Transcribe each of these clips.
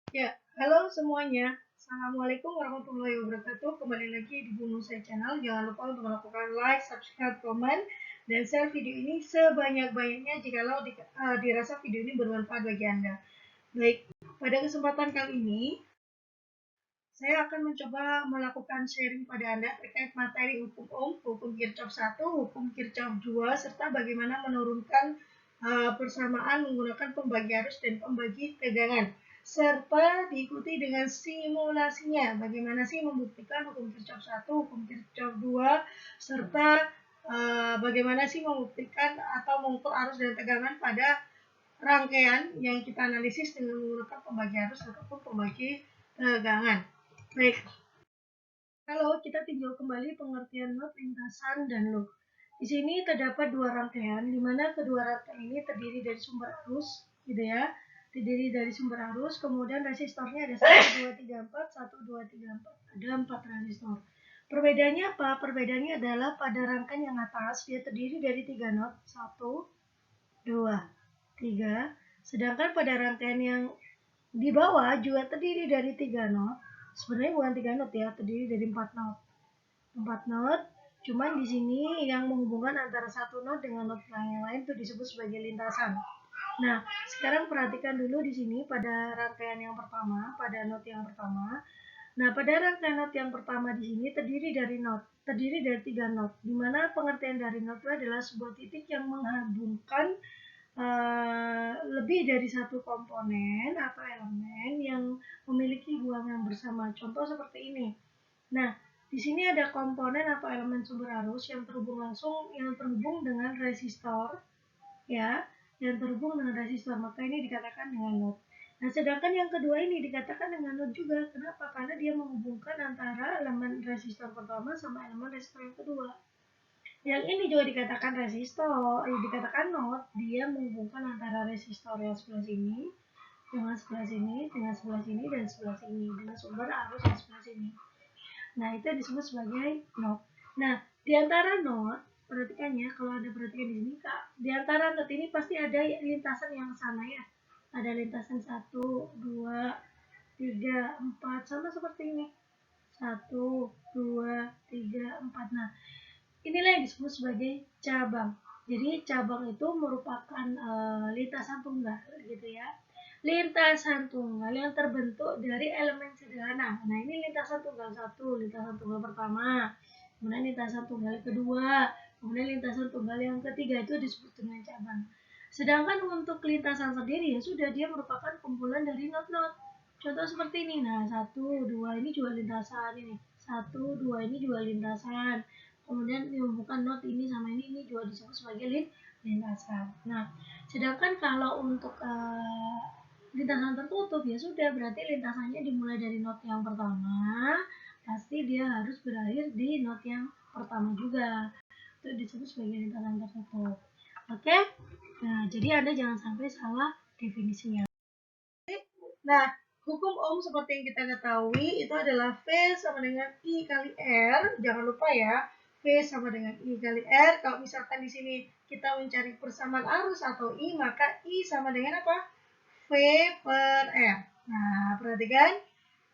Ya, halo semuanya. Assalamualaikum warahmatullahi wabarakatuh. Kembali lagi di Bunuh Saya Channel. Jangan lupa untuk melakukan like, subscribe, komen, dan share video ini sebanyak-banyaknya jikalau dirasa video ini bermanfaat bagi Anda. Baik, pada kesempatan kali ini, saya akan mencoba melakukan sharing pada Anda terkait materi hukum Ohm, hukum Kirchhoff 1, hukum Kirchhoff 2, serta bagaimana menurunkan persamaan menggunakan pembagi arus dan pembagi tegangan. Serta diikuti dengan simulasinya. Bagaimana sih membuktikan hukum Kirchhoff 1, hukum Kirchhoff 2, serta bagaimana sih membuktikan atau mengukur arus dan tegangan pada rangkaian yang kita analisis dengan menggunakan pembagi arus ataupun pembagi tegangan. Baik, halo, kita tinjau kembali pengertian loop, lintasan, dan loop. Di sini terdapat dua rangkaian, di mana kedua rangkaian ini terdiri dari sumber arus, gitu ya. Terdiri dari sumber arus, kemudian resistornya ada 1, 2, 3, 4, 1, 2, 3, 4. Ada 4 resistor. Perbedaannya apa? Perbedaannya adalah pada rangkaian yang atas, dia terdiri dari 3 not, 1, 2, 3. Sedangkan pada rangkaian yang di bawah juga terdiri dari 3 not. Sebenarnya bukan 3 not ya, terdiri dari 4 not. 4 not, cuman di sini yang menghubungkan antara satu not dengan not yang lain itu disebut sebagai lintasan. Nah, sekarang perhatikan dulu di sini pada rangkaian yang pertama, pada not yang pertama. Nah, pada rangkaian not yang pertama di sini terdiri dari 3 not, di mana pengertian dari not itu adalah sebuah titik yang menghubungkan lebih dari satu komponen atau elemen yang memiliki buang yang bersama. Contoh seperti ini. Nah, di sini ada komponen atau elemen sumber arus yang terhubung dengan resistor, ya, yang terhubung dengan resistor. Maka ini dikatakan dengan not. Nah, sedangkan yang kedua ini dikatakan dengan not juga. Kenapa? Karena dia menghubungkan antara elemen resistor pertama sama elemen resistor yang kedua. Yang ini juga dikatakan resistor, dikatakan not. Dia menghubungkan antara resistor yang sebelah sini dengan sebelah sini, dengan sebelah sini, dan sebelah sini, dengan sumber arus yang sebelah sini. Nah, itu disebut sebagai not. Nah, di antara not, perhatikan ya, kalau ada perhatikan di sini, Kak, di antara not ini pasti ada lintasan yang sama ya. Ada lintasan 1, 2, 3, 4, sama seperti ini. 1, 2, 3, 4. Nah, inilah yang disebut sebagai cabang. Jadi cabang itu merupakan lintasan tunggal gitu ya. Lintasan tunggal yang terbentuk dari elemen sederhana. Nah, ini lintasan tunggal 1, lintasan tunggal pertama, kemudian lintasan tunggal kedua, kemudian lintasan tunggal yang ketiga, itu disebut dengan cabang. Sedangkan untuk lintasan sendiri ya sudah, dia merupakan kumpulan dari not-not. Contoh seperti ini. Nah, 1, 2 ini juga lintasan ini. 1, 2 ini juga lintasan. Kemudian dihubungkan not ini sama ini juga disebut sebagai lintasan. Nah, sedangkan kalau untuk lintasan tertutup ya sudah, berarti lintasannya dimulai dari not yang pertama, pasti dia harus berakhir di not yang pertama juga. Itu disebut sebagai lintasan tertutup. Oke? Nah, jadi Anda jangan sampai salah definisinya. Nah, hukum Ohm seperti yang kita ketahui itu adalah V sama dengan I kali R. Jangan lupa ya, V sama dengan I kali R. Kalau misalkan di sini kita mencari persamaan arus atau I, maka I sama dengan apa? V per R. Nah, perhatikan.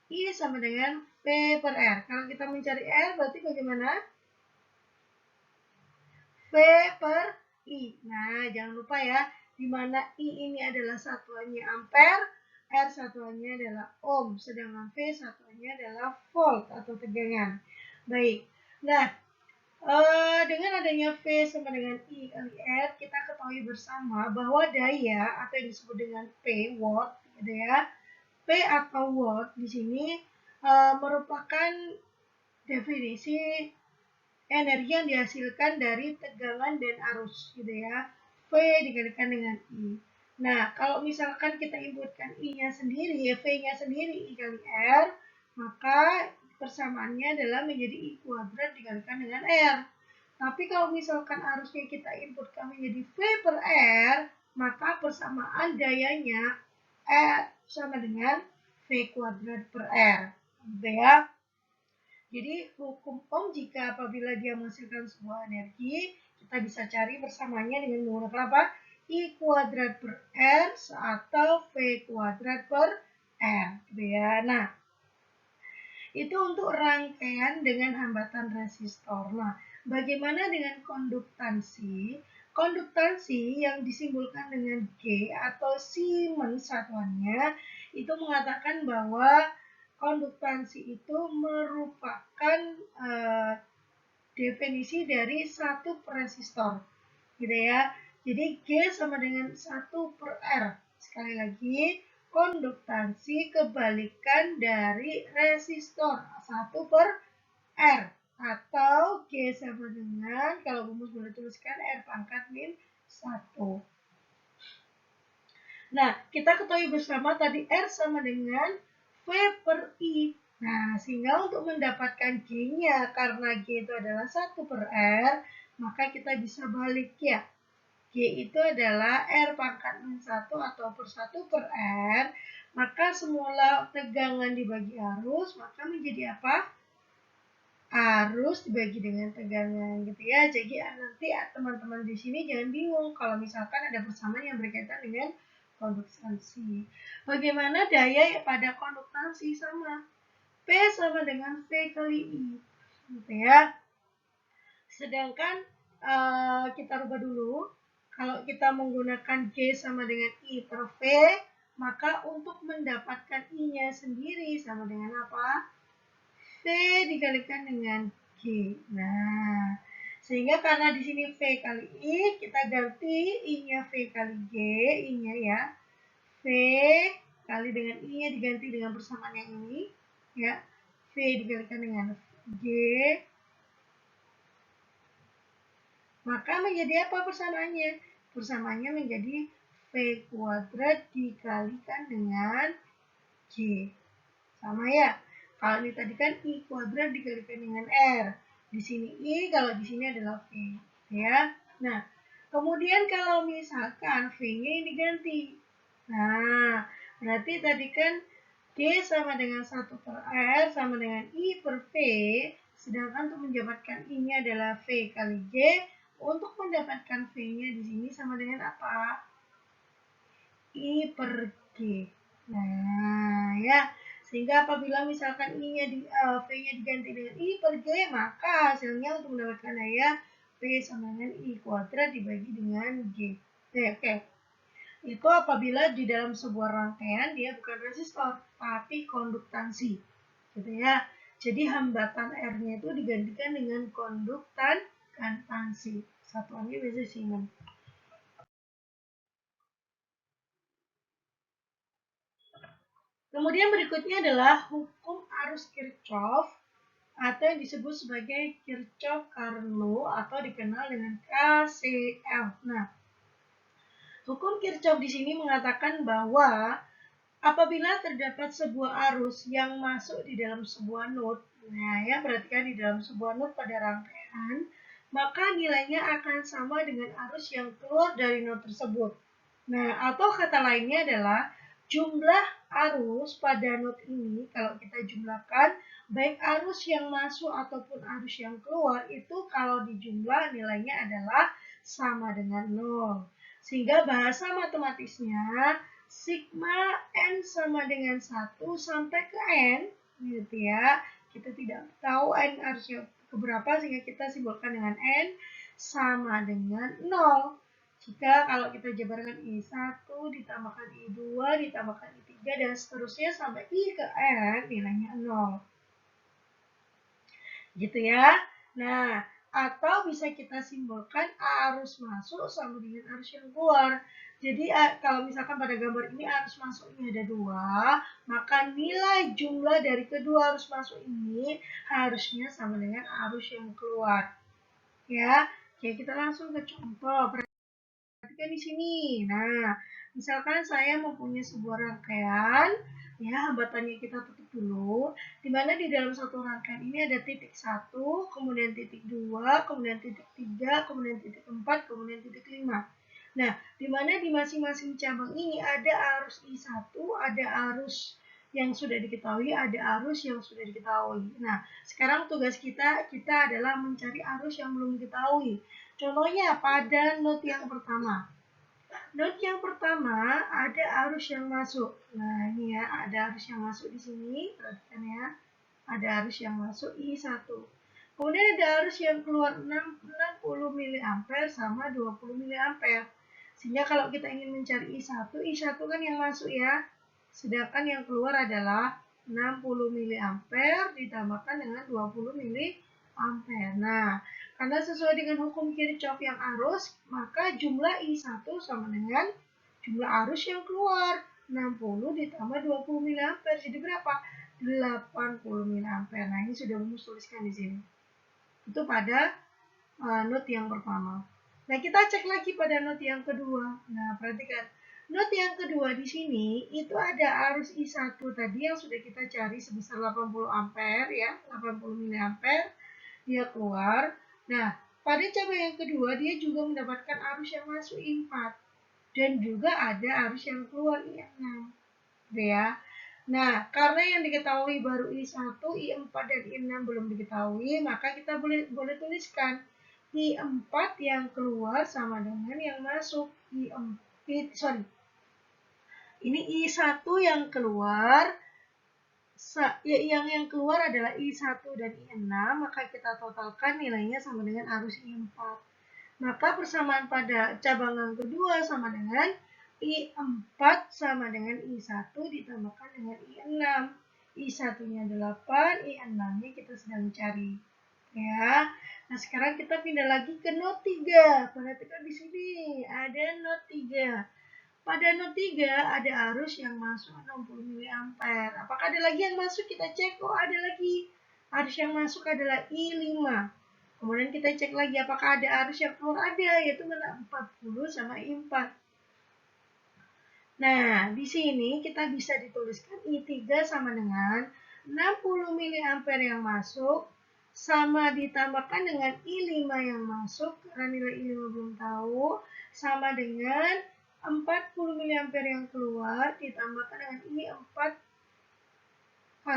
I sama dengan V per R. Kalau kita mencari R, berarti bagaimana? V per I. Nah, jangan lupa ya, di mana I ini adalah satuannya ampere, R satuannya adalah ohm, sedangkan V satuannya adalah volt atau tegangan. Baik. Nah, dengan adanya V sama dengan I kali R, kita ketahui bersama bahwa daya atau yang disebut dengan P, watt, gitu ya. P atau watt di sini merupakan definisi energi yang dihasilkan dari tegangan dan arus, gitu ya. V dikalikan dengan I. Nah, kalau misalkan kita inputkan I-nya sendiri, V-nya sendiri I kali R, maka persamaannya adalah menjadi I kuadrat dikalikan dengan R. Tapi kalau misalkan arusnya kita inputkan menjadi V per R, maka persamaan dayanya sama dengan V kuadrat per R. Gitu ya. Jadi hukum Ohm, jika apabila dia menghasilkan sebuah energi, kita bisa cari bersamanya dengan menggunakan apa? I kuadrat per R atau V kuadrat per R, gitu ya. Nah, itu untuk rangkaian dengan hambatan resistor. Nah, bagaimana dengan konduktansi? Konduktansi yang disimbolkan dengan G atau Siemens satuannya itu mengatakan bahwa konduktansi itu merupakan definisi dari satu resistor, gitu ya. Jadi G sama dengan 1 per R. Sekali lagi, konduktansi kebalikan dari resistor 1 per R. Atau G sama dengan, kalau rumus boleh tuliskan, R pangkat min 1. Nah, kita ketahui bersama tadi R sama dengan V per I. Nah, sehingga untuk mendapatkan G-nya, karena G itu adalah 1 per R, maka kita bisa balik ya. G itu adalah R pangkat min 1 atau per 1 per R, maka semula tegangan dibagi arus, maka menjadi apa? Arus dibagi dengan tegangan, gitu ya. Jadi nanti teman-teman di sini jangan bingung kalau misalkan ada persamaan yang berkaitan dengan konduktansi. Bagaimana daya pada konduktansi? Sama. P sama dengan V kali I, gitu ya. Sedangkan kita rubah dulu. Kalau kita menggunakan G sama dengan I per V, maka untuk mendapatkan I-nya sendiri sama dengan apa? V dikalikan dengan G. Nah, sehingga karena di sini V kali I, kita ganti I-nya V kali G, I-nya ya. V kali dengan I-nya diganti dengan persamaan yang ini, ya. V dikalikan dengan G, maka menjadi apa persamaannya? Persamaannya menjadi V kuadrat dikalikan dengan G. Sama ya? Kalau ini tadi kan I kuadrat dikalikan dengan R. Di sini I, kalau di sini adalah V. Ya. Nah, kemudian kalau misalkan V-nya ini diganti. Nah, berarti tadi kan G sama dengan 1 per R sama dengan I per V. Sedangkan untuk mendapatkan I-nya adalah V kali G. Untuk mendapatkan V-nya di sini sama dengan apa? I per G. Nah, ya. Sehingga apabila misalkan V-nya diganti dengan I per G, maka hasilnya untuk mendapatkan daya V sama dengan I kuadrat dibagi dengan G. Oke. Itu apabila di dalam sebuah rangkaian dia bukan resistor, tapi konduktansi. Gitu ya. Jadi hambatan R-nya itu digantikan dengan konduktansi. Satuannya biasanya Siemens. Kemudian berikutnya adalah hukum arus Kirchhoff atau yang disebut sebagai Kirchhoff-Current Law atau dikenal dengan KCL. Nah, hukum Kirchhoff di sini mengatakan bahwa apabila terdapat sebuah arus yang masuk di dalam sebuah node, nah ya berarti kan di dalam sebuah node pada rangkaian, maka nilainya akan sama dengan arus yang keluar dari node tersebut. Nah, atau kata lainnya adalah jumlah arus pada node ini, kalau kita jumlahkan, baik arus yang masuk ataupun arus yang keluar, itu kalau dijumlah nilainya adalah sama dengan 0. Sehingga bahasa matematisnya, sigma N sama dengan 1 sampai ke N, gitu ya. Kita tidak tahu N arusnya keberapa, sehingga kita simbolkan dengan N sama dengan 0. Jika kalau kita jabarkan I1 ditambahkan I2 ditambahkan I3 dan seterusnya sampai I ke N nilainya 0. Gitu ya. Nah, atau bisa kita simbolkan arus masuk sama dengan arus yang keluar. Jadi kalau misalkan pada gambar ini arus masuknya ada 2, maka nilai jumlah dari kedua arus masuk ini harusnya sama dengan arus yang keluar. Ya, oke kita langsung ke contoh. Perhatikan di sini. Nah, misalkan saya mempunyai sebuah rangkaian, ya hambatannya kita tutup dulu, di mana di dalam satu rangkaian ini ada titik 1, kemudian titik 2, kemudian titik 3, kemudian titik 4, kemudian titik 5. Nah, di mana di masing-masing cabang ini ada arus I1, ada arus yang sudah diketahui, ada arus yang sudah diketahui. Nah, sekarang tugas kita adalah mencari arus yang belum diketahui. Contohnya pada node yang pertama. Not yang pertama ada arus yang masuk. Nah, ini ya, ada arus yang masuk di sini. Perhatikan ya. Ada arus yang masuk I1. Kemudian ada arus yang keluar 60 mA sama 20 mA. Sehingga kalau kita ingin mencari I1 kan yang masuk ya. Sedangkan yang keluar adalah 60 mA ditambahkan dengan 20 mA. Nah, karena sesuai dengan hukum Kirchhoff yang arus, maka jumlah I1 sama dengan jumlah arus yang keluar. 60 ditambah 20 mA. Jadi berapa? 80 mA. Nah, ini sudah Rumus tuliskan di sini. Itu pada not yang pertama. Nah, kita cek lagi pada not yang kedua. Nah, perhatikan. Not yang kedua di sini, itu ada arus I1 tadi yang sudah kita cari sebesar 80 ampere ya, 80 mA. Dia keluar. Nah, pada cabang yang kedua, dia juga mendapatkan arus yang masuk I4. Dan juga ada arus yang keluar I6. Ya. Nah, karena yang diketahui baru I1, I4, dan I6 belum diketahui, maka kita boleh tuliskan I4 yang keluar sama dengan yang masuk. Ini I1 yang keluar, yang keluar adalah I1 dan I6, maka kita totalkan nilainya sama dengan arus I4. Maka persamaan pada cabangan kedua sama dengan I4 sama dengan I1 ditambahkan dengan I6. I1-nya 8, I6-nya kita sedang cari. Ya. Nah, sekarang kita pindah lagi ke not 3. Perhatikan di sini, ada not 3. Pada not 3 ada arus yang masuk 60 mA. Apakah ada lagi yang masuk? Kita cek. Oh, ada lagi. Arus yang masuk adalah I5. Kemudian kita cek lagi apakah ada arus yang keluar. Ada, yaitu 40 sama I4. Nah, di sini kita bisa dituliskan I3 sama dengan 60 mA yang masuk sama ditambahkan dengan I5 yang masuk, karena nilai I5 belum tahu, sama dengan 40 mA yang keluar ditambahkan dengan I4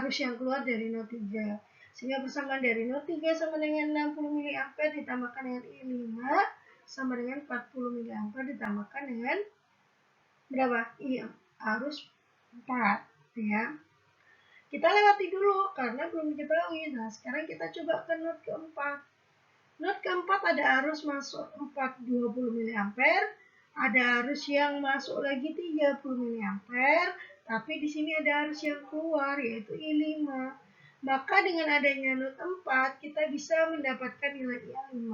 arus yang keluar dari not 3. Sehingga persamaan dari not 3 sama dengan 60 mA ditambahkan dengan I5 sama dengan 40 mA ditambahkan dengan berapa? Arus 4. Ya. Kita lewati dulu karena belum diketahui. Nah, sekarang kita coba ke not keempat. Not keempat ada arus masuk 20 mA, ada arus yang masuk lagi 30 mA, tapi di sini ada arus yang keluar yaitu I5. Maka dengan adanya not 4, kita bisa mendapatkan nilai I5.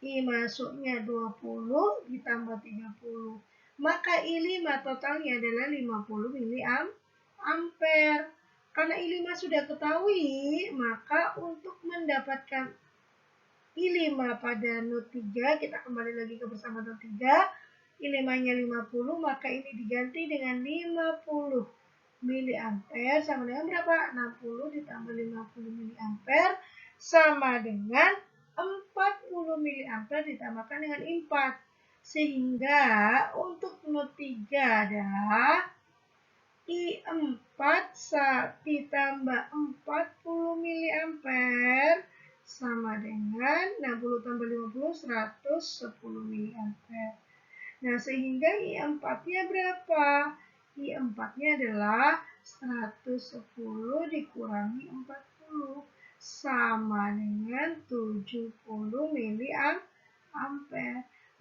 I masuknya 20 ditambah 30. Maka I5 totalnya adalah 50 mA. Karena I5 sudah ketahui, maka untuk mendapatkan I5 pada not 3, kita kembali lagi ke persamaan not 3. I5-nya 50, maka ini diganti dengan 50 mA sama dengan berapa? 60 ditambah 50 mA sama dengan 40 mA ditambahkan dengan I4. Sehingga untuk not 3 adalah I4 ditambah 40 mA sama dengan 60 tambah 50, 110 mA. Nah, sehingga I4-nya berapa? I4-nya adalah 110 dikurangi 40 sama dengan 70 mA.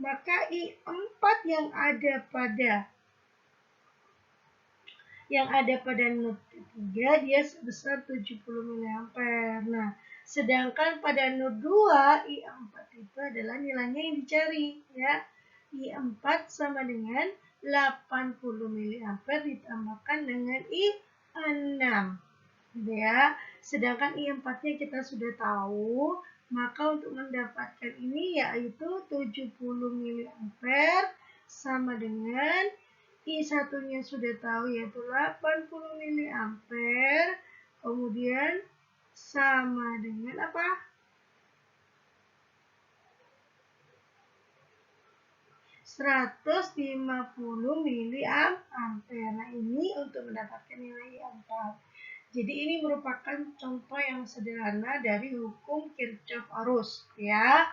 Maka I4 yang ada pada not 3 dia sebesar 70 mA. Nah, sedangkan pada not 2 I4 itu adalah nilainya yang dicari ya. I4 sama dengan 80 mA ditambahkan dengan I6. Gitu ya. Sedangkan I4-nya kita sudah tahu, maka untuk mendapatkan ini yaitu 70 mA sama dengan I1-nya sudah tahu yaitu 80 mA. Kemudian sama dengan apa? 150 mA. Nah, ini untuk mendapatkan nilai I4. Jadi ini merupakan contoh yang sederhana dari hukum Kirchhoff arus ya.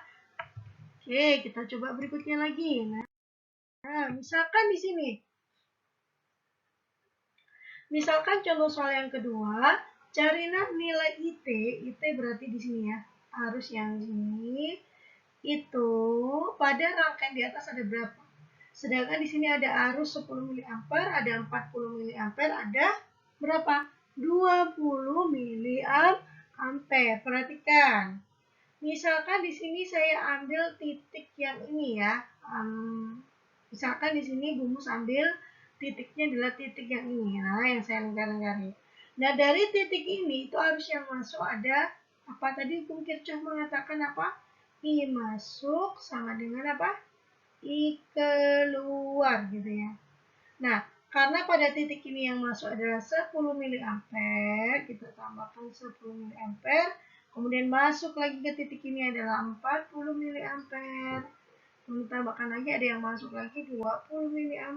Oke, kita coba berikutnya lagi. Nah, Nah, misalkan di sini. Misalkan contoh soal yang kedua, carilah nilai IT. IT berarti di sini ya. Arus yang ini itu pada rangkaian di atas ada berapa? Sedangkan di sini ada arus 10 mA, ada 40 mA, ada berapa? 20 mA. Perhatikan. Misalkan di sini saya ambil titik yang ini ya. Misalkan di sini Bumus ambil titiknya adalah titik yang ini. Nah, yang saya lingkar-lingkari. Nah, dari titik ini itu arus yang masuk ada apa tadi hukum Kirchhoff mengatakan apa? I masuk sama dengan apa? I keluar gitu ya. Nah, karena pada titik ini yang masuk adalah 10 mA, kita tambahkan 10 mA, kemudian masuk lagi ke titik ini adalah 40 mA. Kemudian tambahkan lagi ada yang masuk lagi 20 mA.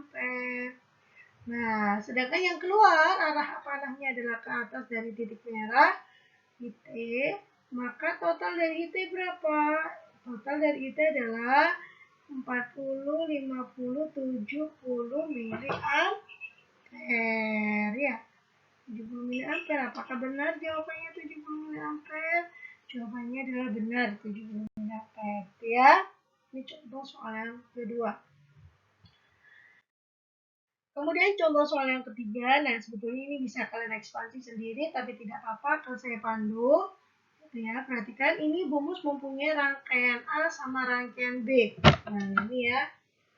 Nah, sedangkan yang keluar arah panahnya adalah ke atas dari titik merah, IT, maka total dari IT berapa? Total dari IT adalah 40, 50, 70 mA. Ya, 70 mA. Apakah benar jawabannya 70 mA? Jawabannya adalah benar 70 mA. Ya, ini contoh soal yang kedua. Kemudian contoh soal yang ketiga, nah sebetulnya ini bisa kalian ekspansi sendiri, tapi tidak apa-apa kalau saya pandu. Ya, perhatikan ini Bumus mempunyai rangkaian A sama rangkaian B. Nah, ini ya,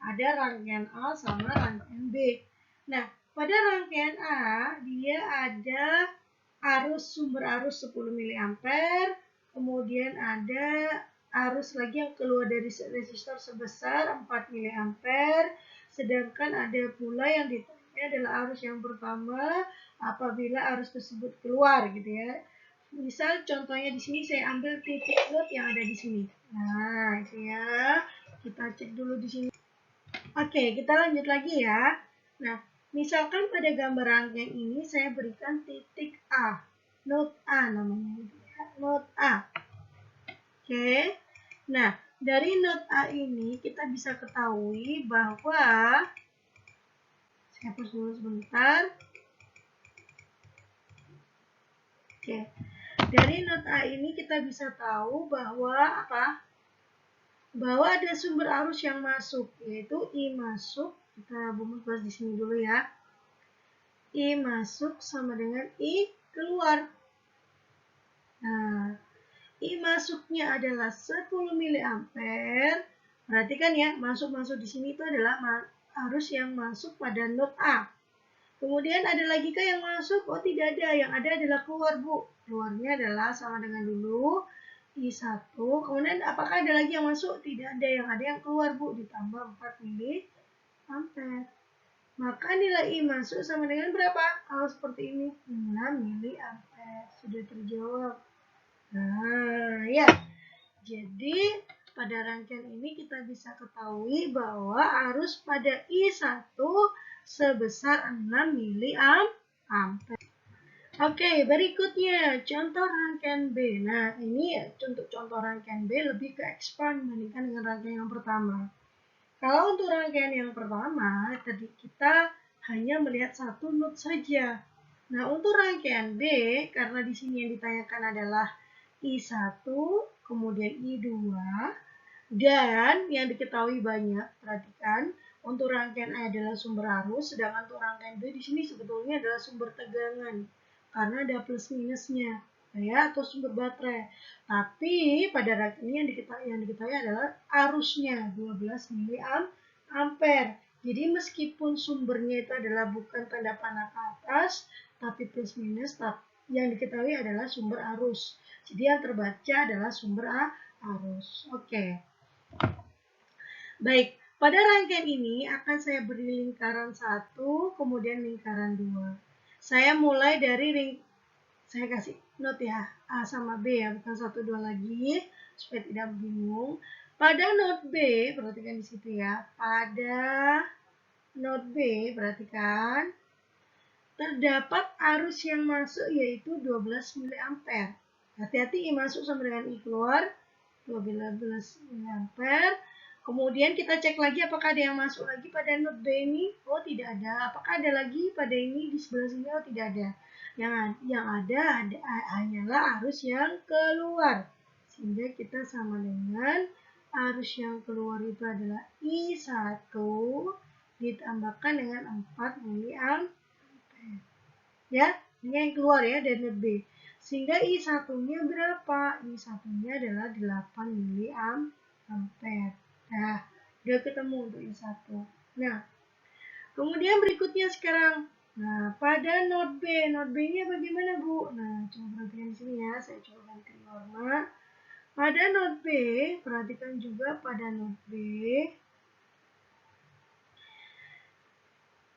ada rangkaian A sama rangkaian B. Nah, pada rangkaian A, dia ada sumber arus 10 mA, kemudian ada arus lagi yang keluar dari resistor sebesar 4 mA, sedangkan ada pula yang ditanya adalah arus yang pertama apabila arus tersebut keluar gitu ya. Misal contohnya di sini saya ambil titik node yang ada di sini. Nah, itu ya. Kita cek dulu di sini. Oke, kita lanjut lagi ya. Nah, misalkan pada gambar rangkaian ini saya berikan titik A. Node A namanya gitu ya. Node A. Oke. Nah, dari node A ini kita bisa ketahui bahwa saya hapus dulu sebentar. Oke. Dari node A ini kita bisa tahu bahwa apa? Bahwa ada sumber arus yang masuk, yaitu I masuk. Kita bahas di sini dulu ya. I masuk sama dengan I keluar. Nah, I masuknya adalah 10 mA. Perhatikan ya, masuk-masuk di sini itu adalah arus yang masuk pada node A. Kemudian ada lagi kah yang masuk? Oh, tidak ada. Yang ada adalah keluar, Bu. Keluarnya adalah sama dengan dulu I1. Kemudian apakah ada lagi yang masuk? Tidak ada. Yang ada yang keluar, Bu. Ditambah 4 mA. Maka nilai I masuk sama dengan berapa? Kalau seperti ini, 6 mA. Sudah terjawab. Nah, ya. Jadi, pada rangkaian ini kita bisa ketahui bahwa arus pada I1 sebesar 6 mA. Oke, berikutnya contoh rangkaian B. Nah, ini untuk contoh rangkaian B lebih ke expand dibandingkan dengan rangkaian yang pertama. Kalau untuk rangkaian yang pertama, tadi kita hanya melihat satu node saja. Nah, untuk rangkaian B, karena di sini yang ditanyakan adalah I1, kemudian I2, dan yang diketahui banyak, perhatikan, untuk rangkaian A adalah sumber arus, sedangkan untuk rangkaian B di sini sebetulnya adalah sumber tegangan, karena ada plus minusnya, ya, atau sumber baterai. Tapi pada rangkaian ini yang diketahui adalah arusnya 12 mA. Jadi meskipun sumbernya itu adalah bukan tanda panah ke atas, tapi plus minus, yang diketahui adalah sumber arus. Jadi yang terbaca adalah sumber arus. Oke. Baik, pada rangkaian ini akan saya beri lingkaran 1, kemudian lingkaran 2. Saya mulai dari saya kasih note ya, A sama B ya, bukan 1, 2 lagi, supaya tidak bingung. Pada node B, perhatikan di situ ya, pada node B, perhatikan, terdapat arus yang masuk yaitu 12 mA. Hati-hati I masuk sama dengan I keluar, 12 mA. Kemudian kita cek lagi apakah ada yang masuk lagi pada node B ini. Oh, tidak ada. Apakah ada lagi pada ini di sebelah sini? Oh, tidak ada. Yang ada hanyalah arus yang keluar. Sehingga kita sama dengan arus yang keluar itu adalah I1 ditambahkan dengan 4 miliampere. Ya, ini yang keluar ya dari node B. Sehingga I1-nya berapa? I1-nya adalah 8 miliampere. Nah, udah ketemu untuk I1. Nah, kemudian berikutnya sekarang. Nah, pada node B. Node B-nya bagaimana, Bu? Nah, coba perhatikan di sini ya. Saya coba ganti warna. Pada node B, perhatikan juga pada node B.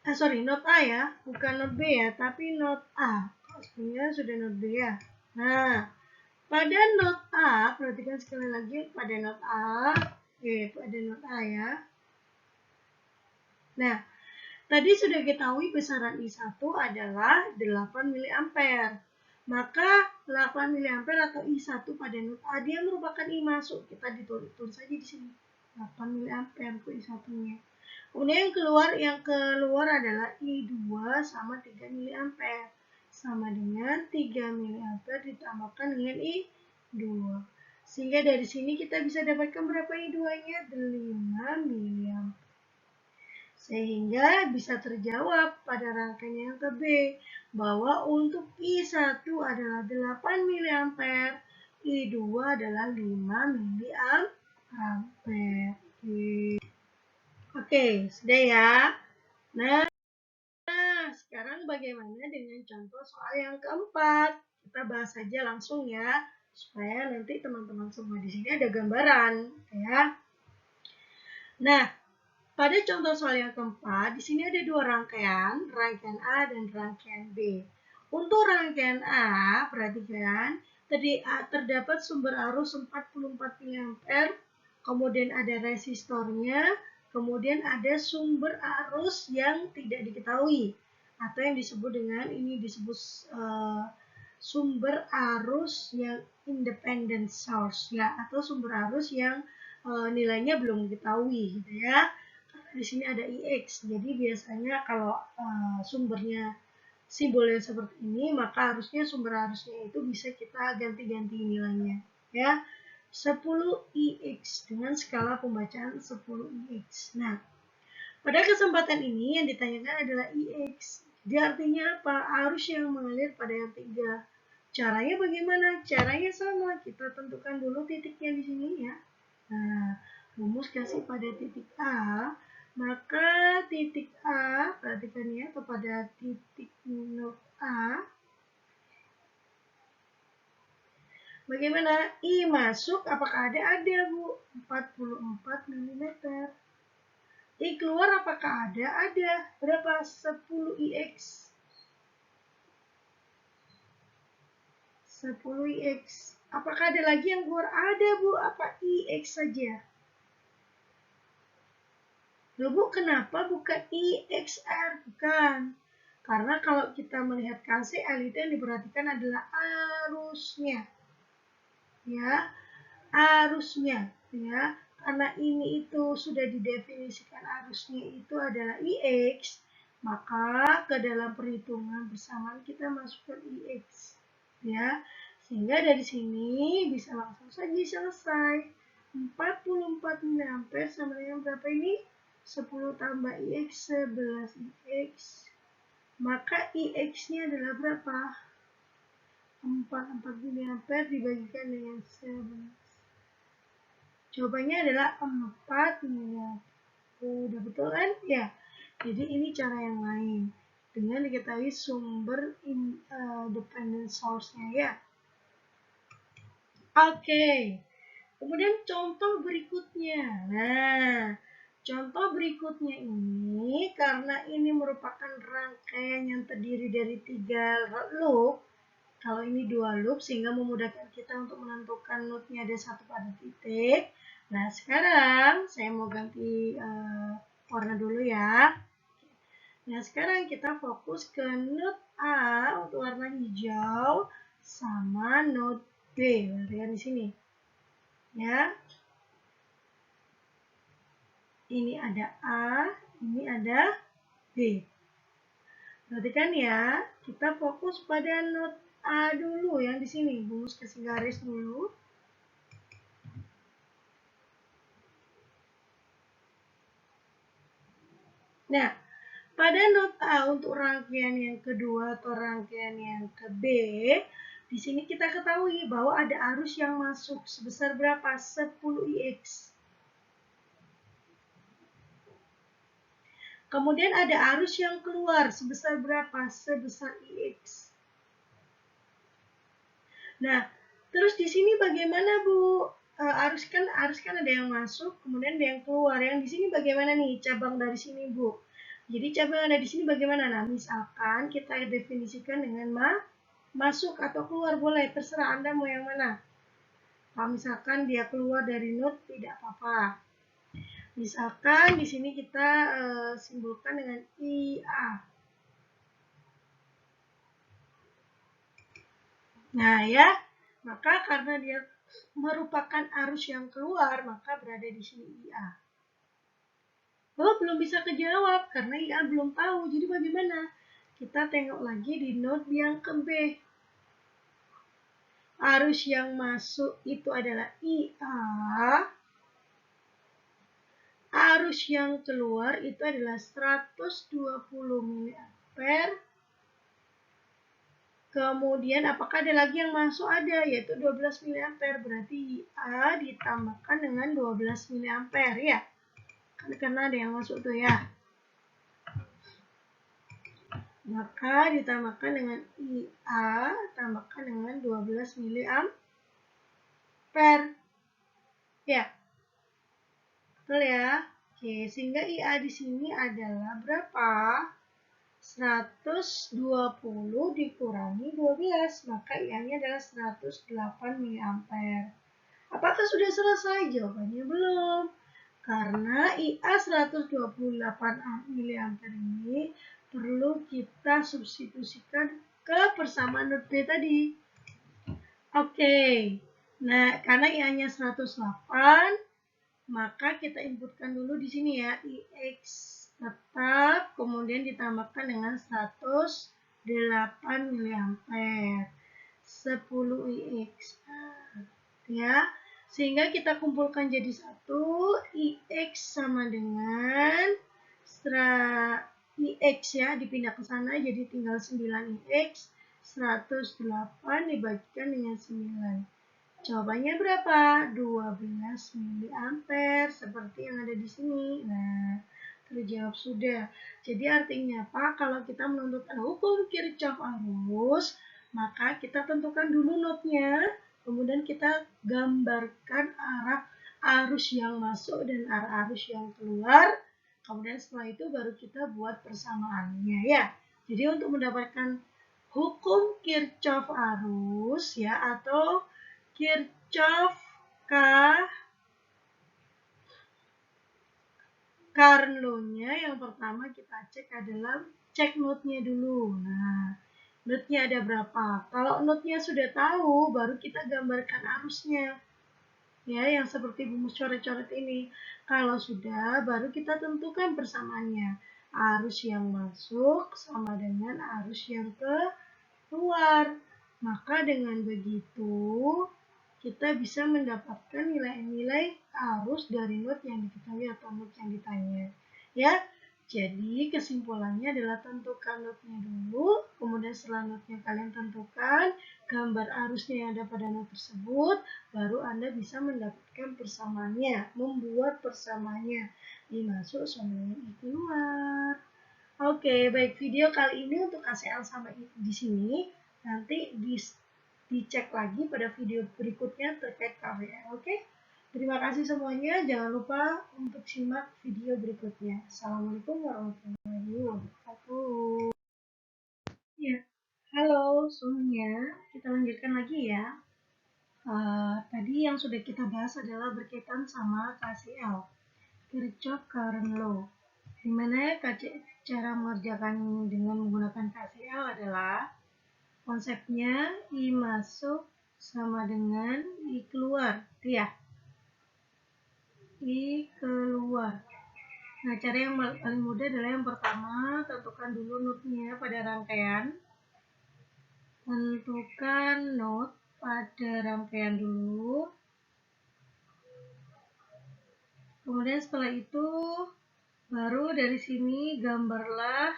Node A ya. Bukan node B ya, tapi node A. Pastinya sudah node B ya. Nah, pada node A, perhatikan sekali lagi pada node A. Pada node A ya. Nah, tadi sudah diketahui besaran I1 adalah 8 mA. Maka 8 mA atau I1 pada node A dia merupakan I masuk. Kita ditulis saja di sini. 8 mA untuk I1-nya. Kemudian yang keluar adalah I2 sama 3 mA. Sama dengan 3 mA ditambahkan dengan I2. Sehingga dari sini kita bisa dapatkan berapa I2-nya? 5 mA. Sehingga bisa terjawab pada rangkaian yang ke B bahwa untuk I1 adalah 8 mA, I2 adalah 5 mA. Oke, sudah ya. Nah, sekarang bagaimana dengan contoh soal yang keempat? Kita bahas saja langsung ya, supaya nanti teman-teman semua di sini ada gambaran ya. Nah, pada contoh soal yang keempat, di sini ada dua rangkaian A dan rangkaian B. Untuk rangkaian A, perhatikan, terdapat sumber arus 44 mA, kemudian ada resistornya, kemudian ada sumber arus yang tidak diketahui, atau yang disebut dengan, ini disebut sumber arus yang independent source, ya, atau sumber arus yang nilainya belum diketahui, gitu ya. Di sini ada IX, jadi biasanya kalau sumbernya simbolnya seperti ini, maka harusnya sumber arusnya itu bisa kita ganti-ganti nilainya ya. 10 IX dengan skala pembacaan 10 IX. Nah, pada kesempatan ini yang ditanyakan adalah IX. Jadi artinya apa? Arus yang mengalir pada yang 3. Caranya bagaimana? Caranya sama, kita tentukan dulu titiknya di sini ya. Nah, rumus kasih pada titik A, maka titik A, perhatikan ya, kepada titik node A, bagaimana? I masuk, apakah ada? Ada, Bu. 44 mm. I keluar, apakah ada? Ada. Berapa? 10 IX. 10 IX. Apakah ada lagi yang keluar? Ada, Bu. Apa? IX saja. Loh, Bu, kenapa bukan IXR? Bukan. Karena kalau kita melihat KCL itu yang diperhatikan adalah arusnya. Ya, arusnya. Ya, karena ini itu sudah didefinisikan arusnya itu adalah IX, maka ke dalam perhitungan bersamaan kita masukkan IX. Ya, sehingga dari sini bisa langsung saja selesai. 44 mA sama dengan berapa ini? 10 tambah IX, 11 IX. Maka IX-nya adalah berapa? 4 mA dibagikan dengan 11. Jawabannya adalah 4 mA. Udah betul kan? Ya. Jadi ini cara yang lain. Dengan diketahui sumber independent source-nya ya. Oke. Kemudian contoh berikutnya. Nah, contoh berikutnya ini, karena ini merupakan rangkaian yang terdiri dari 3 loop, kalau ini 2 loop, sehingga memudahkan kita untuk menentukan node-nya ada satu pada titik. Nah, sekarang saya mau ganti warna dulu ya. Nah, sekarang kita fokus ke node A untuk warna hijau, sama node B, lihat di sini. Ya, Ini ada A, ini ada B. Perhatikan ya, kita fokus pada not A dulu yang di sini. Bungus kasih garis dulu. Nah, pada not A untuk rangkaian yang kedua atau rangkaian yang ke B, di sini kita ketahui bahwa ada arus yang masuk sebesar berapa? 10 IX. Kemudian ada arus yang keluar sebesar berapa? Sebesar IX. Nah, terus di sini bagaimana Bu? Arus kan ada yang masuk, kemudian ada yang keluar. Yang di sini bagaimana nih cabang dari sini Bu? Jadi cabang ada di sini bagaimana? Nah, misalkan kita definisikan dengan masuk atau keluar boleh, terserah Anda mau yang mana. Kalau misalkan dia keluar dari node tidak apa-apa. Misalkan di sini kita simbolkan dengan IA. Nah ya, maka karena dia merupakan arus yang keluar, maka berada di sini IA. Oh, belum bisa kejawab karena IA belum tahu. Jadi bagaimana? Kita tengok lagi di node yang ke B. Arus yang masuk itu adalah IA. Arus yang keluar itu adalah 120 mA. Kemudian apakah ada lagi yang masuk? Ada, yaitu 12 mA. Berarti IA ditambahkan dengan 12 mA ya. Karena ada yang masuk tuh ya. Maka ditambahkan dengan IA tambahkan dengan 12 mA. Ya. Betul ya? Oke, sehingga IA di sini adalah berapa? 120 dikurangi 12, maka IA-nya adalah 108 mA. Apakah sudah selesai? Jawabannya belum. Karena IA 128 mA ini perlu kita substitusikan ke persamaan not B tadi. Oke. Nah, karena IA-nya 108, maka kita inputkan dulu di sini ya, IX tetap, kemudian ditambahkan dengan 108 mA, 10 IX. Ya, sehingga kita kumpulkan jadi satu, IX sama dengan IX ya, dipindah ke sana jadi tinggal 9 IX, 108 dibagikan dengan 9. Jawabannya berapa? 12 mA seperti yang ada di sini. Nah, terjawab sudah. Jadi artinya apa? Kalau kita menuntutkan hukum Kirchhoff arus, maka kita tentukan dulu notnya, kemudian kita gambarkan arah arus yang masuk dan arah arus yang keluar. Kemudian setelah itu baru kita buat persamaannya ya. Jadi untuk mendapatkan hukum Kirchhoff arus ya atau Kirchhoff current law-nya yang pertama kita cek adalah cek node-nya dulu. Nah, node-nya ada berapa? Kalau node-nya sudah tahu, baru kita gambarkan arusnya. Ya, yang seperti bungus coret-coret ini. Kalau sudah, baru kita tentukan persamaannya. Arus yang masuk sama dengan arus yang keluar. Maka dengan begitu, kita bisa mendapatkan nilai-nilai arus dari node yang diketahui atau node yang ditanya. Ya, jadi kesimpulannya adalah tentukan node-nya dulu, kemudian setelah node-nya kalian tentukan gambar arusnya yang ada pada node tersebut, baru Anda bisa mendapatkan persamaannya, membuat persamaannya. I masuk sama dengan I keluar. Oke, baik, video kali ini untuk KCL sampai di sini. Nanti dicek lagi pada video berikutnya terkait KWL. Oke? Terima kasih semuanya. Jangan lupa untuk simak video berikutnya. Assalamualaikum warahmatullahi wabarakatuh. Ya, halo semuanya. Kita lanjutkan lagi ya. Tadi yang sudah kita bahas adalah berkaitan sama KCL, Kirchhoff Current Law. Dimana cara mengerjakan dengan menggunakan KCL adalah konsepnya I masuk sama dengan I keluar, ya. I keluar. Nah, cara yang paling mudah adalah yang pertama, tentukan dulu node-nya pada rangkaian. Tentukan node pada rangkaian dulu. Kemudian setelah itu, baru dari sini gambarlah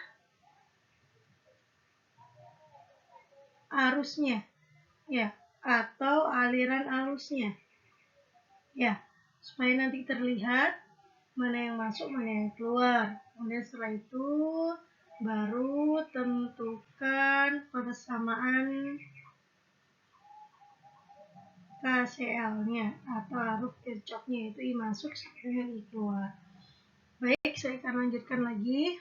arusnya, ya, atau aliran arusnya, ya, supaya nanti terlihat mana yang masuk, mana yang keluar. Kemudian setelah itu, baru tentukan persamaan KCL-nya atau arus Kirchhoff-nya, itu I masuk sama dengan I keluar. Baik, saya akan lanjutkan lagi.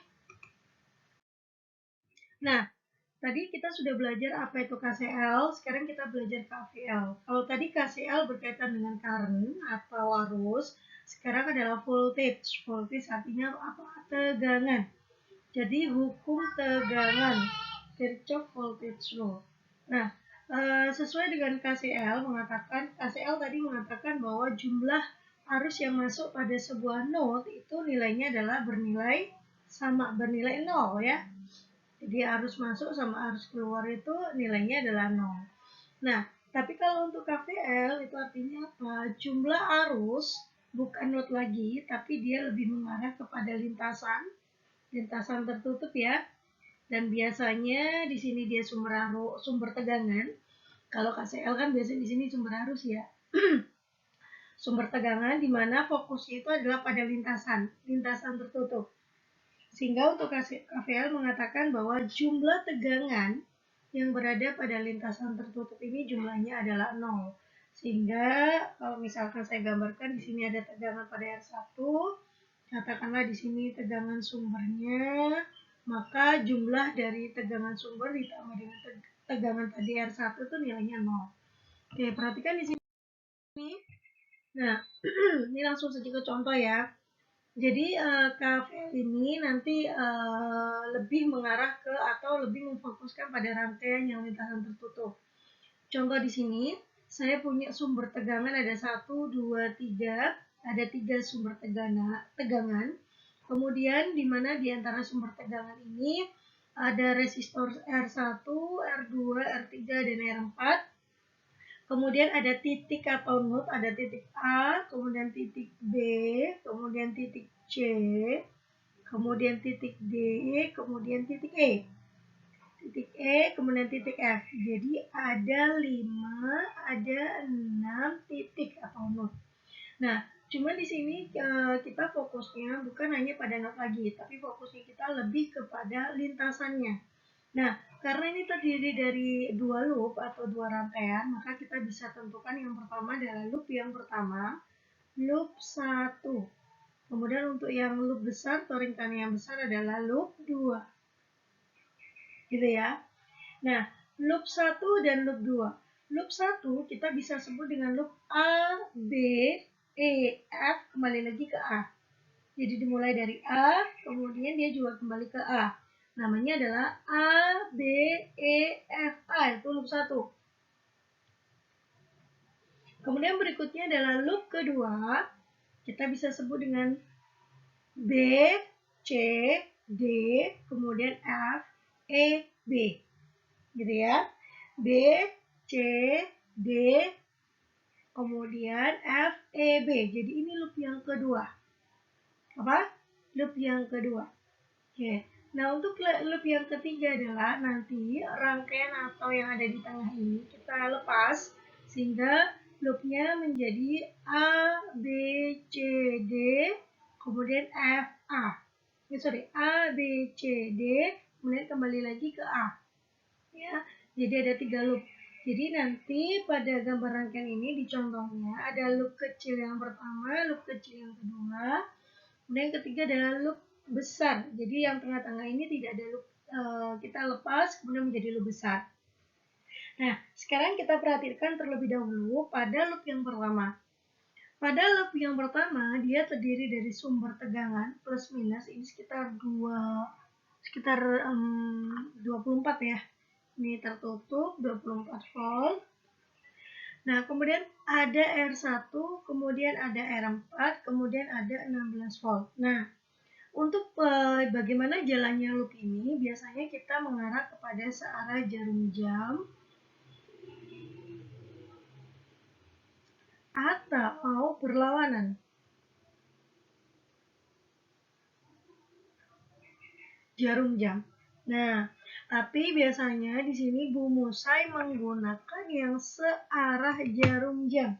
Nah, tadi kita sudah belajar apa itu KCL, sekarang kita belajar KVL. Kalau tadi KCL berkaitan dengan current atau arus, sekarang adalah voltage. Voltage artinya apa? Tegangan. Jadi hukum tegangan, Kirchhoff voltage law. Nah, sesuai dengan KCL tadi mengatakan bahwa jumlah arus yang masuk pada sebuah node itu nilainya adalah bernilai 0 ya. Jadi arus masuk sama arus keluar itu nilainya adalah 0. Nah, tapi kalau untuk KVL itu artinya apa? Jumlah arus bukan node lagi, tapi dia lebih mengarah kepada lintasan tertutup ya. Dan biasanya di sini dia sumber tegangan. Kalau KCL kan biasanya di sini sumber arus ya. Sumber tegangan di mana fokusnya itu adalah pada lintasan tertutup. Sehingga untuk KVL mengatakan bahwa jumlah tegangan yang berada pada lintasan tertutup ini jumlahnya adalah 0. Sehingga kalau misalkan saya gambarkan di sini ada tegangan pada R1, katakanlah di sini tegangan sumbernya, maka jumlah dari tegangan sumber ditambah dengan tegangan tadi R1 itu nilainya 0. Oke, perhatikan di sini. Nah, ini langsung saja ke contoh ya. Jadi KVL ini nanti lebih mengarah ke atau lebih memfokuskan pada rangkaian yang lintasan tertutup. Contoh di sini, saya punya sumber tegangan ada 1, 2, 3, ada 3 sumber tegangan. Kemudian di mana di antara sumber tegangan ini ada resistor R1, R2, R3, dan R4. Kemudian ada titik atau node, ada titik A, kemudian titik B, kemudian titik C, kemudian titik D, kemudian titik E. Titik E, kemudian titik F. Jadi ada 6 titik atau node. Nah, cuma di sini kita fokusnya bukan hanya pada node lagi, tapi fokusnya kita lebih kepada lintasannya. Nah, karena ini terdiri dari 2 loop atau 2 rangkaian, maka kita bisa tentukan yang pertama adalah loop yang pertama, loop 1. Kemudian untuk yang loop besar atau ringkanan yang besar adalah loop 2. Gitu ya. Nah, loop 1 dan loop 2. Loop 1 kita bisa sebut dengan loop A, B, E, F, kembali lagi ke A. Jadi dimulai dari A, kemudian dia juga kembali ke A. Namanya adalah A, B, E, F, A, itu loop 1. Kemudian berikutnya adalah loop kedua, kita bisa sebut dengan B, C, D, kemudian F, E, B. Gitu ya. B, C, D, kemudian F, E, B. Jadi ini loop yang kedua. Apa? Loop yang kedua. Oke. Nah, untuk loop yang ketiga adalah nanti rangkaian atau yang ada di tengah ini kita lepas sehingga loopnya menjadi A, B, C, D, kemudian F, A. A, B, C, D, kemudian kembali lagi ke A. Ya, jadi ada 3 loop. Jadi nanti pada gambar rangkaian ini di contohnya ada loop kecil yang pertama, loop kecil yang kedua, kemudian yang ketiga adalah loop besar. Jadi yang tengah-tengah ini tidak ada loop, kita lepas kemudian menjadi loop besar. Nah, sekarang kita perhatikan terlebih dahulu pada loop yang pertama. Pada loop yang pertama dia terdiri dari sumber tegangan plus minus ini sekitar 24 ya. Ini tertutup 24 volt. Nah, kemudian ada R1, kemudian ada R4, kemudian ada 16 volt. Nah, Untuk bagaimana jalannya loop ini, biasanya kita mengarah kepada searah jarum jam atau berlawanan. Jarum jam. Nah, tapi biasanya di sini Bu Musai menggunakan yang searah jarum jam.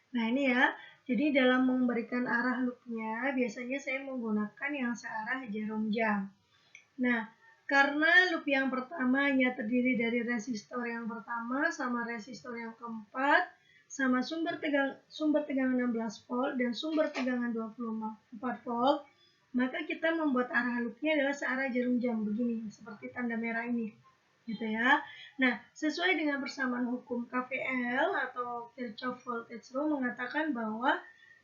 Nah, ini ya. Jadi dalam memberikan arah loopnya, biasanya saya menggunakan yang searah jarum jam. Nah, karena loop yang pertama hanya terdiri dari resistor yang pertama sama resistor yang keempat, sama sumber tegangan 16 volt dan sumber tegangan 24 volt, maka kita membuat arah loopnya adalah searah jarum jam begini, seperti tanda merah ini. Gitu ya. Nah, sesuai dengan persamaan hukum KVL atau Kirchhoff Voltage Law mengatakan bahwa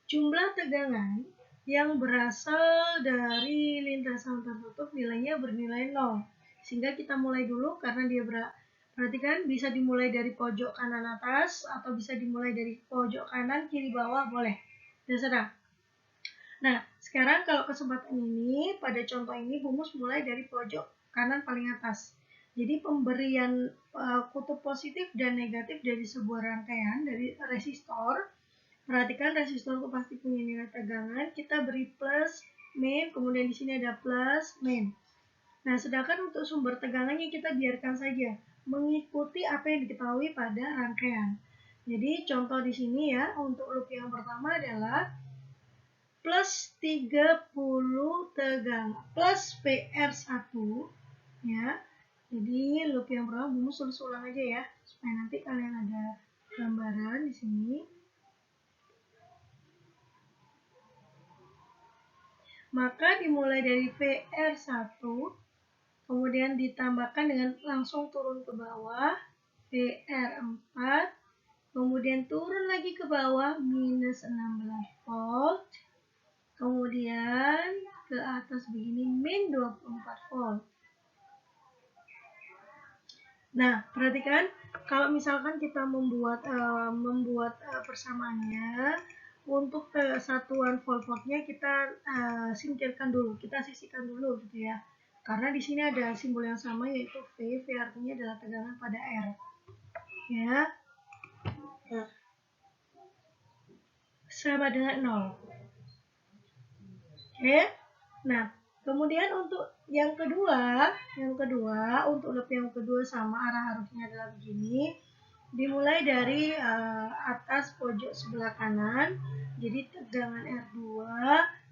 jumlah tegangan yang berasal dari lintasan tertutup nilainya bernilai 0. Sehingga kita mulai dulu karena dia perhatikan bisa dimulai dari pojok kanan atas atau bisa dimulai dari pojok kanan kiri bawah boleh. Terserah. Nah, sekarang kalau kesempatan ini pada contoh ini Bumus mulai dari pojok kanan paling atas. Jadi pemberian kutub positif dan negatif dari sebuah rangkaian dari resistor. Perhatikan resistor itu pasti punya nilai tegangan. Kita beri plus main, kemudian di sini ada plus main. Nah, sedangkan untuk sumber tegangannya kita biarkan saja mengikuti apa yang diketahui pada rangkaian. Jadi contoh di sini ya untuk loop yang pertama adalah plus 30 tegangan plus PR1 ya. Jadi loop yang pertama Bumus tulis ulang aja ya supaya nanti kalian ada gambaran di sini. Maka dimulai dari VR1 kemudian ditambahkan dengan langsung turun ke bawah VR4 kemudian turun lagi ke bawah minus 16 volt kemudian ke atas begini min 24 volt. Nah, perhatikan kalau misalkan kita membuat persamaannya untuk satuan volt-voltnya kita singkirkan dulu, kita sisihkan dulu gitu ya. Karena di sini ada simbol yang sama yaitu V artinya adalah tegangan pada R. Ya. Nah, sama dengan 0. Oke. Nah, kemudian untuk yang kedua untuk loop yang kedua sama arah harusnya adalah begini. Dimulai dari atas pojok sebelah kanan. Jadi tegangan R2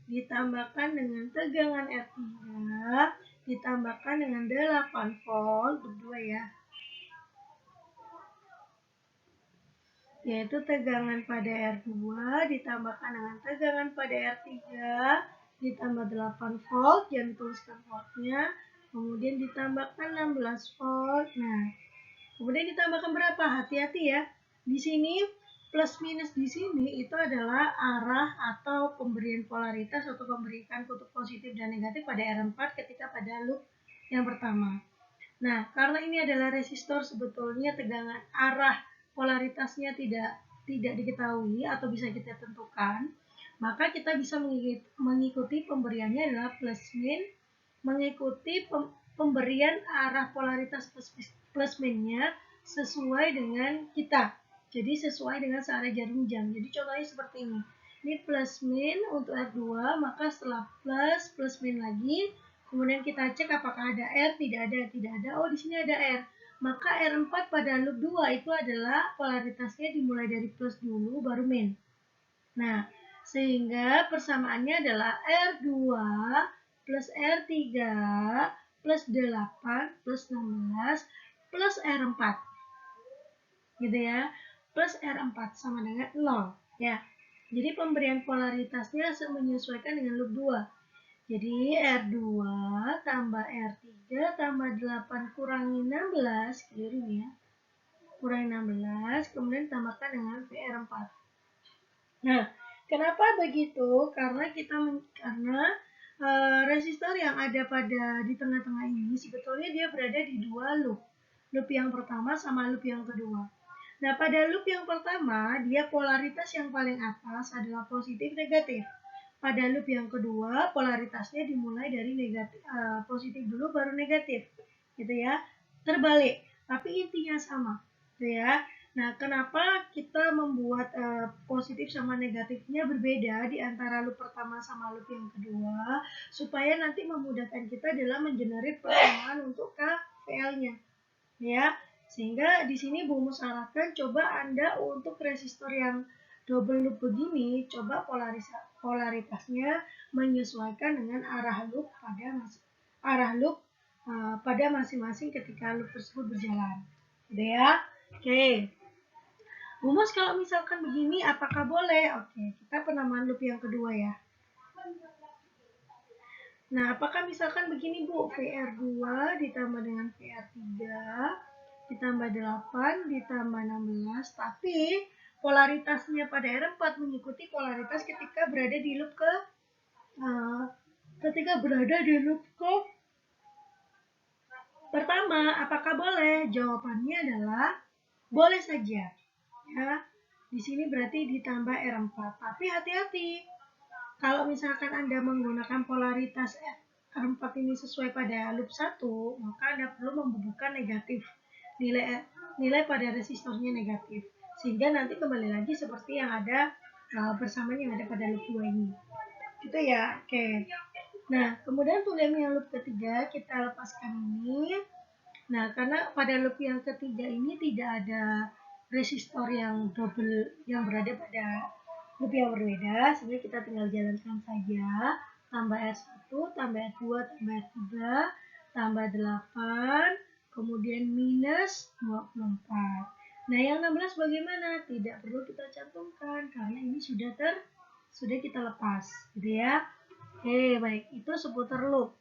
ditambahkan dengan tegangan R3 ditambahkan dengan 8 volt berdua ya. Yaitu tegangan pada R2 ditambahkan dengan tegangan pada R3 ditambah 8 volt, yang dituliskan voltnya, kemudian ditambahkan 16 volt. Nah, kemudian ditambahkan berapa? Hati-hati ya. Di sini plus minus di sini itu adalah arah atau pemberian polaritas atau pemberikan kutub positif dan negatif pada R4 ketika pada loop yang pertama. Nah, karena ini adalah resistor sebetulnya tegangan arah polaritasnya tidak diketahui atau bisa kita tentukan, maka kita bisa mengikuti pemberiannya adalah plus min, mengikuti pemberian arah polaritas plus minnya sesuai dengan kita. Jadi sesuai dengan searah jarum jam. Jadi contohnya seperti ini. Ini plus min untuk R2, maka setelah plus min lagi, kemudian kita cek apakah ada R, tidak ada. Oh, di sini ada R. Maka R4 pada loop 2 itu adalah polaritasnya dimulai dari plus dulu baru min. Nah, sehingga persamaannya adalah R2 plus R3 plus 8 plus 16 plus R4. Gitu ya. Plus R4 sama dengan 0. Ya. Jadi pemberian polaritasnya menyesuaikan dengan loop 2. Jadi R2 tambah R3 tambah 8 kurangi 16, keliru ya. Kurangi 16, kemudian tambahkan dengan VR4. Nah, kenapa begitu? Karena resistor yang ada di tengah-tengah ini sebetulnya dia berada di dua loop. Loop yang pertama sama loop yang kedua. Nah, pada loop yang pertama, dia polaritas yang paling atas adalah positif negatif. Pada loop yang kedua, polaritasnya dimulai dari positif dulu baru negatif. Gitu ya. Terbalik, tapi intinya sama. Gitu ya. Nah, kenapa kita membuat positif sama negatifnya berbeda di antara loop pertama sama loop yang kedua, supaya nanti memudahkan kita dalam mengenerate persamaan untuk KVL-nya. Ya, sehingga di sini Bu sarankan coba Anda untuk resistor yang double loop begini, coba polaritasnya menyesuaikan dengan arah loop pada masing-masing ketika loop tersebut berjalan. Gitu ya. Oke. Bu kalau misalkan begini apakah boleh? Oke, kita penamaan loop yang kedua ya. Nah, apakah misalkan begini Bu, VR2 ditambah dengan VR3 ditambah 8 ditambah 16, tapi polaritasnya pada R4 mengikuti polaritas ketika berada di loop pertama, apakah boleh? Jawabannya adalah boleh saja. Ya, di sini berarti ditambah R4, tapi hati-hati. Kalau misalkan Anda menggunakan polaritas R4 ini sesuai pada loop 1, maka Anda perlu membubuhkan negatif. Nilai pada resistornya negatif. Sehingga nanti kembali lagi seperti yang ada bersamanya yang ada pada loop 2 ini. Gitu ya. Oke. Nah, kemudian untuk yang loop ketiga, kita lepaskan ini. Nah, karena pada loop yang ketiga ini tidak ada resistor yang double yang berada pada loop yang berbeda, sehingga kita tinggal jalankan saja. Tambah R1, tambah R2, tambah R3, tambah 8, kemudian minus 24. Nah, yang 16 bagaimana? Tidak perlu kita cantumkan, karena ini sudah kita lepas. Gitu ya. Oke, baik. Itu seputar loop.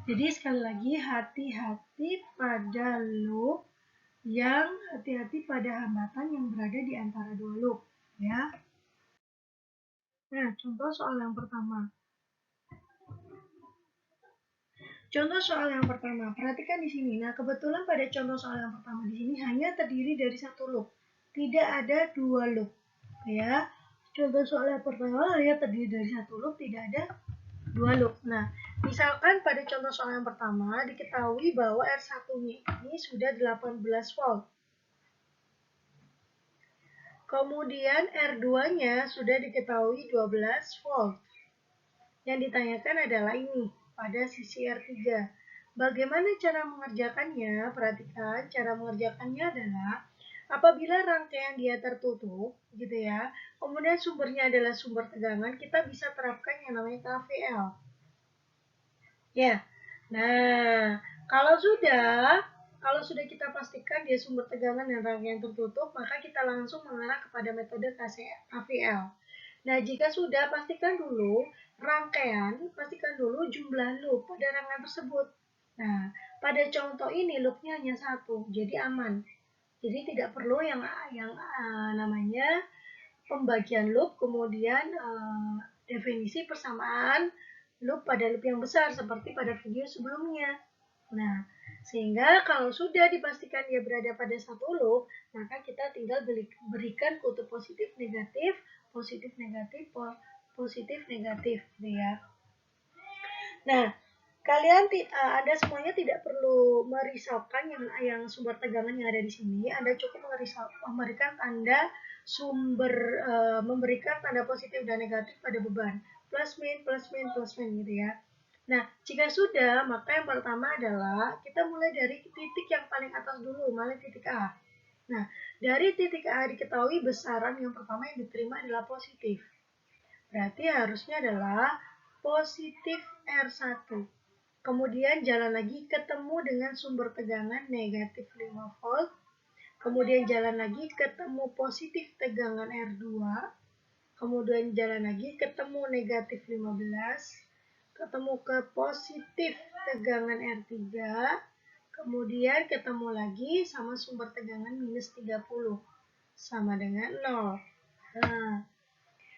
Jadi sekali lagi hati-hati pada loop hati-hati pada hambatan yang berada di antara dua loop, ya. Nah, contoh soal yang pertama. Contoh soal yang pertama, perhatikan di sini. Nah, kebetulan pada contoh soal yang pertama di sini hanya terdiri dari satu loop, tidak ada dua loop, ya. Contoh soal yang pertama hanya terdiri dari satu loop, tidak ada dua loop. Nah, misalkan pada contoh soal yang pertama diketahui bahwa R1-nya ini sudah 18 volt. Kemudian R2-nya sudah diketahui 12 volt. Yang ditanyakan adalah ini, pada sisi R3. Bagaimana cara mengerjakannya? Perhatikan, cara mengerjakannya adalah apabila rangkaian dia tertutup, gitu ya, kemudian sumbernya adalah sumber tegangan, kita bisa terapkan yang namanya KVL. Ya, nah kalau sudah kita pastikan dia sumber tegangan dan rangkaian tertutup, maka kita langsung mengarah kepada metode KVL. Nah, jika sudah, pastikan dulu jumlah loop pada rangkaian tersebut. Nah, pada contoh ini loopnya hanya satu, jadi aman. Jadi tidak perlu yang namanya pembagian loop, kemudian definisi persamaan loop pada loop yang besar seperti pada video sebelumnya. Nah, sehingga kalau sudah dipastikan dia berada pada satu loop, maka kita tinggal berikan kutub positif negatif, positif negatif, positif negatif, gitu ya. Nah, kalian Anda semuanya tidak perlu merisaukan yang sumber tegangan yang ada di sini. Anda cukup memberikan tanda memberikan tanda positif dan negatif pada beban plus min gitu ya. Nah, jika sudah, maka yang pertama adalah kita mulai dari titik yang paling atas dulu, mulai titik A. Nah, dari titik A diketahui besaran yang pertama yang diterima adalah positif. Berarti harusnya adalah positif R1. Kemudian jalan lagi ketemu dengan sumber tegangan negatif 5 volt. Kemudian jalan lagi ketemu positif tegangan R2. Kemudian jalan lagi ketemu negatif 15. Ketemu ke positif tegangan R3, kemudian ketemu lagi sama sumber tegangan minus 30, sama dengan 0. Nah,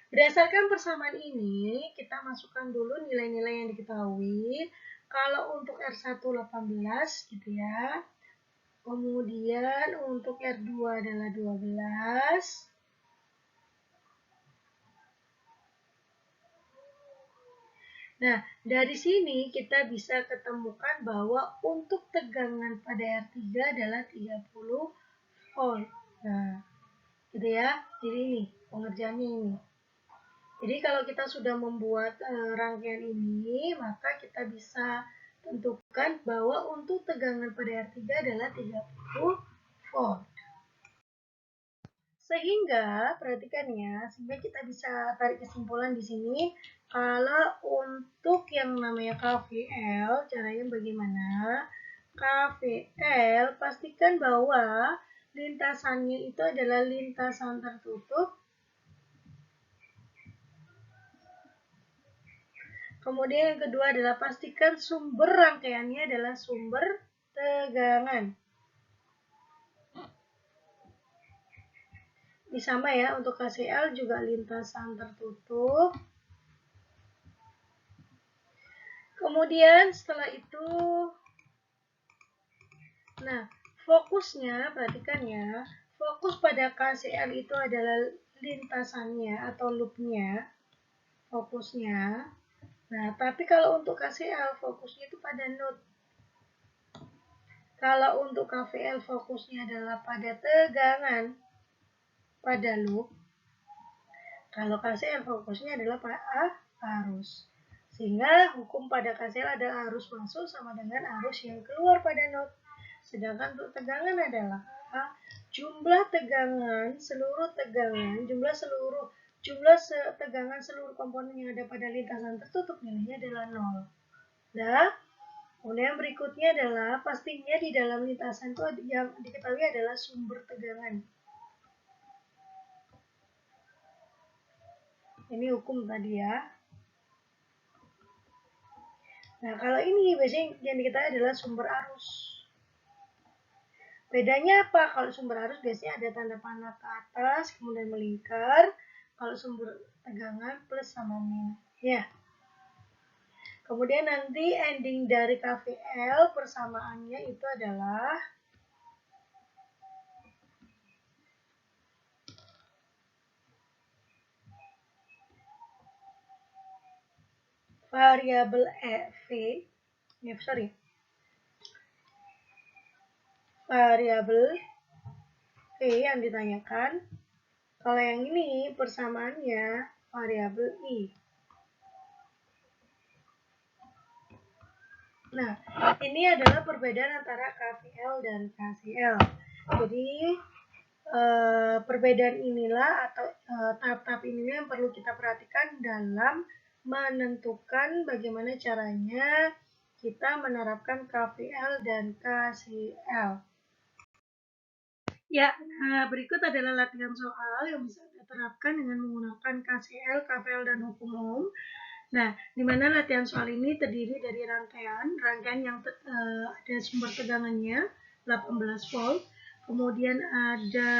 berdasarkan persamaan ini, kita masukkan dulu nilai-nilai yang diketahui. Kalau untuk R1 18 gitu ya, Kemudian untuk R2 adalah 12. Nah, dari sini kita bisa ketemukan bahwa untuk tegangan pada R3 adalah 30 volt. Nah, gitu ya. Jadi ini pengerjaannya ini. Jadi kalau kita sudah membuat rangkaian ini, maka kita bisa tentukan bahwa untuk tegangan pada R3 adalah 30 volt. Sehingga, perhatikan ya, sehingga kita bisa tarik kesimpulan di sini, kalau untuk yang namanya KVL, caranya bagaimana? KVL, pastikan bahwa lintasannya itu adalah lintasan tertutup. Kemudian yang kedua adalah pastikan sumber rangkaiannya adalah sumber tegangan. Ini sama ya, untuk KCL juga lintasan tertutup. Kemudian setelah itu, nah fokusnya, perhatikan ya, fokus pada KCL itu adalah lintasannya atau loopnya, fokusnya. Nah, tapi kalau untuk KCL fokusnya itu pada node. Kalau untuk KVL fokusnya adalah pada tegangan pada loop. Kalau KCL fokusnya adalah pada arus. Sehingga hukum pada KCL adalah arus masuk sama dengan arus yang keluar pada node. Sedangkan untuk tegangan adalah jumlah tegangan, seluruh tegangan, jumlah tegangan seluruh komponen yang ada pada lintasan tertutup nilainya adalah 0. Nah, kemudian berikutnya adalah pastinya di dalam lintasan itu yang diketahui adalah sumber tegangan. Ini hukum tadi ya. Nah, kalau ini biasanya yang diketahui adalah sumber arus. Bedanya apa? Kalau sumber arus biasanya ada tanda panah ke atas, kemudian melingkar. Kalau sumber tegangan plus sama min. Ya. Kemudian nanti ending dari KVL persamaannya itu adalah variabel V, variabel V yang ditanyakan. Kalau yang ini persamaannya variabel I. Nah, ini adalah perbedaan antara KVL dan KCL. Jadi, perbedaan inilah atau tahap-tahap inilah yang perlu kita perhatikan dalam menentukan bagaimana caranya kita menerapkan KVL dan KCL. Ya, berikut adalah latihan soal yang bisa diterapkan dengan menggunakan KCL, KVL, dan hukum Ohm. Nah, di mana latihan soal ini terdiri dari rangkaian yang ada sumber tegangannya 18 volt, kemudian ada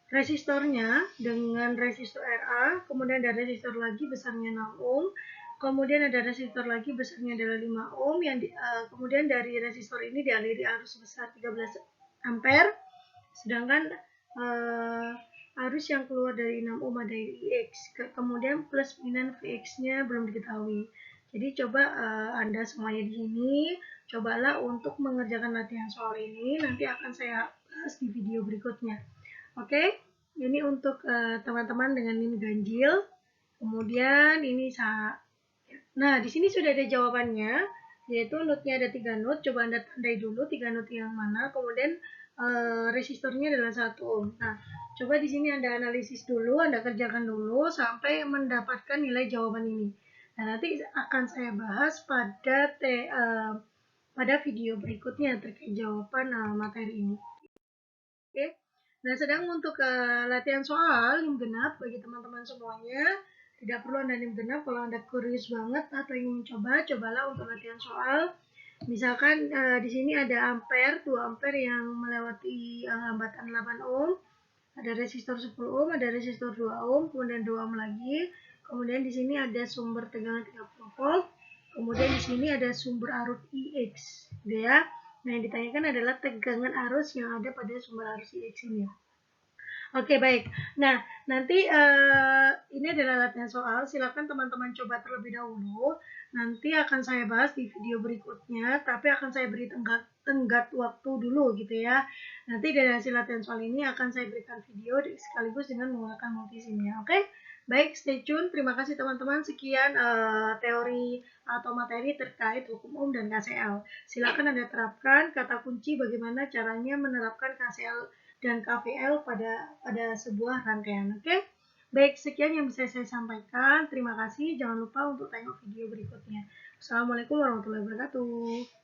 resistornya dengan resistor RA, kemudian ada resistor lagi besarnya 6 ohm, kemudian ada resistor lagi besarnya adalah 5 ohm, yang kemudian dari resistor ini dialiri arus sebesar 13 ampere, sedangkan arus yang keluar dari 6 ohm ada IX, kemudian plus minus Vx-nya belum diketahui. Jadi coba Anda semuanya di sini, cobalah untuk mengerjakan latihan soal ini, nanti akan saya bahas di video berikutnya. Oke, ini untuk teman-teman dengan NIM ganjil. Kemudian ini nah, di sini sudah ada jawabannya, yaitu node-nya ada 3 node. Coba Anda tandai dulu 3 node yang mana, kemudian resistornya adalah 1 ohm. Nah, coba di sini Anda analisis dulu, Anda kerjakan dulu sampai mendapatkan nilai jawaban ini. Nah, nanti akan saya bahas pada video berikutnya terkait jawaban materi ini. Oke. Nah, sedang untuk latihan soal NIM genap bagi teman-teman semuanya, tidak perlu Anda NIM genap. Kalau Anda curious banget atau ingin mencoba, cobalah untuk latihan soal. Misalkan di sini ada ampere, 2 ampere yang melewati hambatan 8 ohm, ada resistor 10 ohm, ada resistor 2 ohm, kemudian 2 ohm lagi. Kemudian di sini ada sumber tegangan 30 volt. Kemudian di sini ada sumber arus IX, gitu ya. Nah, yang ditanyakan adalah tegangan arus yang ada pada sumber arus ini. Oke, baik. Nah, nanti ini adalah latihan soal. Silakan teman-teman coba terlebih dahulu. Nanti akan saya bahas di video berikutnya, tapi akan saya beri tenggat waktu dulu gitu ya. Nanti dari hasil latihan soal ini akan saya berikan video sekaligus dengan menggunakan multisimnya. Oke? Baik, stay tune. Terima kasih teman-teman. Sekian teori atau materi terkait hukum ohm dan KCL. Silakan Anda terapkan kata kunci bagaimana caranya menerapkan KCL dan KVL pada sebuah rangkaian. Oke, baik, sekian yang bisa saya sampaikan. Terima kasih. Jangan lupa untuk tengok video berikutnya. Assalamualaikum warahmatullahi wabarakatuh.